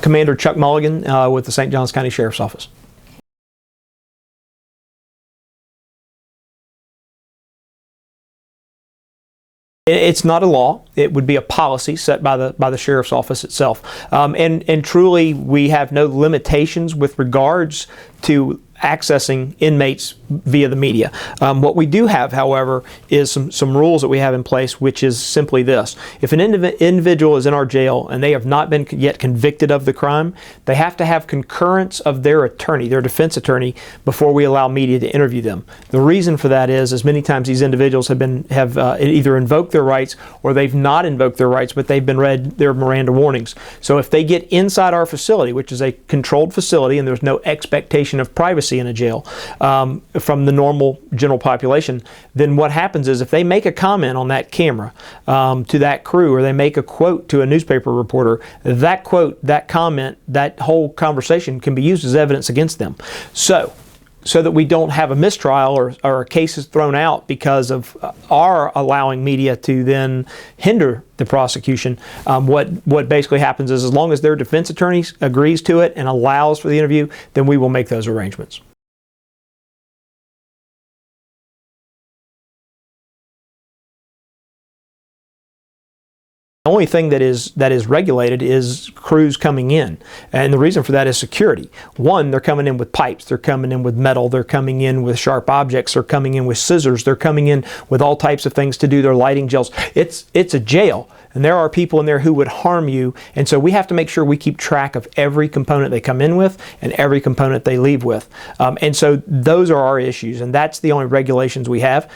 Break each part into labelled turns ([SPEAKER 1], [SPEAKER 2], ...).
[SPEAKER 1] Commander Chuck Mulligan with the St. Johns County Sheriff's Office. It's not a law. It would be a policy set by the sheriff's office itself. And truly, we have no limitations with regards to accessing inmates via the media. What we do have, however, is some rules that we have in place, which is simply this. If an individual is in our jail and they have not been yet convicted of the crime, they have to have concurrence of their attorney, their defense attorney, before we allow media to interview them. The reason for that is many times these individuals have either invoked their rights or they've not invoked their rights, but they've been read their Miranda warnings. So if they get inside our facility, which is a controlled facility and there's no expectation of privacy in a jail from the normal general population, then what happens is if they make a comment on that camera to that crew, or they make a quote to a newspaper reporter, that quote, that comment, that whole conversation can be used as evidence against them. So that we don't have a mistrial or cases thrown out because of our allowing media to then hinder the prosecution. What basically happens is, as long as their defense attorney agrees to it and allows for the interview, then we will make those arrangements. The only thing that is regulated is crews coming in, and the reason for that is security. One, they're coming in with pipes, they're coming in with metal, they're coming in with sharp objects, they're coming in with scissors, they're coming in with all types of things to do their lighting gels. It's a jail, and there are people in there who would harm you, and so we have to make sure we keep track of every component they come in with and every component they leave with. And so those are our issues, and that's the only regulations we have.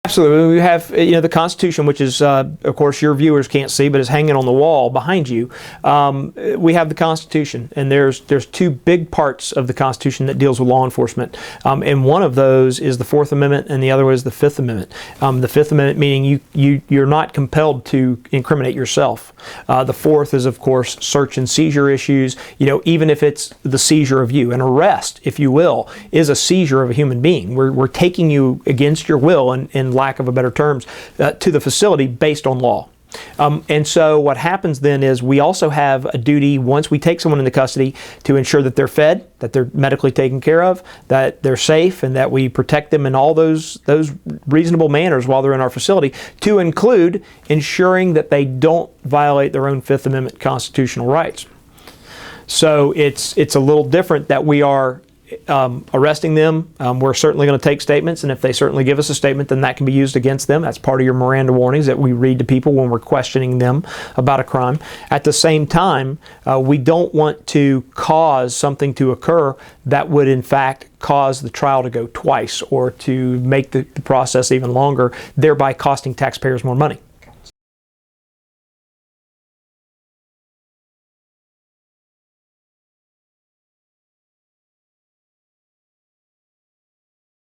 [SPEAKER 1] Absolutely. We have, the Constitution, which is, of course, your viewers can't see, but is hanging on the wall behind you. We have the Constitution, and there's two big parts of the Constitution that deals with law enforcement. And one of those is the Fourth Amendment, and the other one is the Fifth Amendment. The Fifth Amendment meaning you're not compelled to incriminate yourself. The Fourth is, of course, search and seizure issues. Even if it's the seizure of you, an arrest, if you will, is a seizure of a human being. We're taking you against your will and lack of a better terms, to the facility based on law. And so what happens then is we also have a duty, once we take someone into custody, to ensure that they're fed, that they're medically taken care of, that they're safe, and that we protect them in all those reasonable manners while they're in our facility, to include ensuring that they don't violate their own Fifth Amendment constitutional rights. So it's a little different that we are arresting them. We're certainly going to take statements, and if they certainly give us a statement, then that can be used against them. That's part of your Miranda warnings that we read to people when we're questioning them about a crime. At the same time, we don't want to cause something to occur that would in fact cause the trial to go twice, or to make the process even longer, thereby costing taxpayers more money.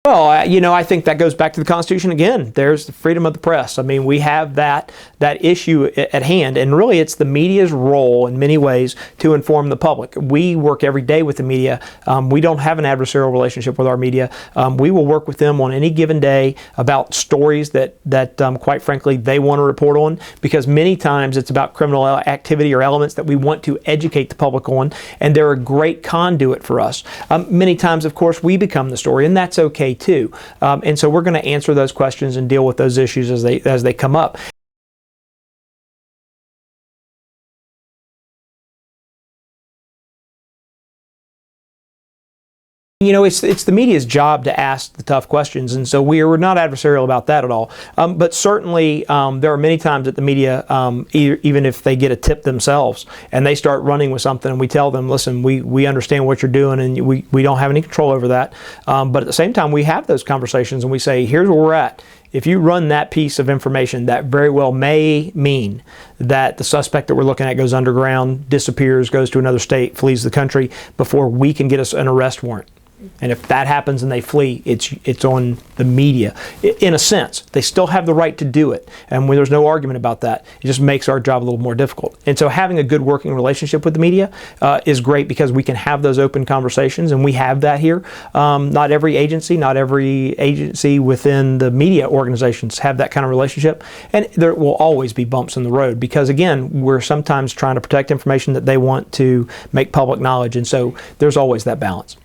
[SPEAKER 1] Well, I think that goes back to the Constitution again. There's the freedom of the press. I mean, we have that issue at hand, and really it's the media's role in many ways to inform the public. We work every day with the media. We don't have an adversarial relationship with our media. We will work with them on any given day about stories that quite frankly, they want to report on, because many times it's about criminal activity or elements that we want to educate the public on, and they're a great conduit for us. Many times, of course, we become the story, and that's okay too. And so we're going to answer those questions and deal with those issues as they come up. It's the media's job to ask the tough questions, and so we're not adversarial about that at all. But certainly, there are many times that the media, even if they get a tip themselves and they start running with something, and we tell them, listen, we understand what you're doing, and we don't have any control over that. But at the same time, we have those conversations, and we say, here's where we're at. If you run that piece of information, that very well may mean that the suspect that we're looking at goes underground, disappears, goes to another state, flees the country before we can get us an arrest warrant. And if that happens and they flee, it's on the media. In a sense, they still have the right to do it, and there's no argument about that. It just makes our job a little more difficult. And so having a good working relationship with the media is great, because we can have those open conversations, and we have that here. Not every agency within the media organizations have that kind of relationship, and there will always be bumps in the road, because again, we're sometimes trying to protect information that they want to make public knowledge, and so there's always that balance.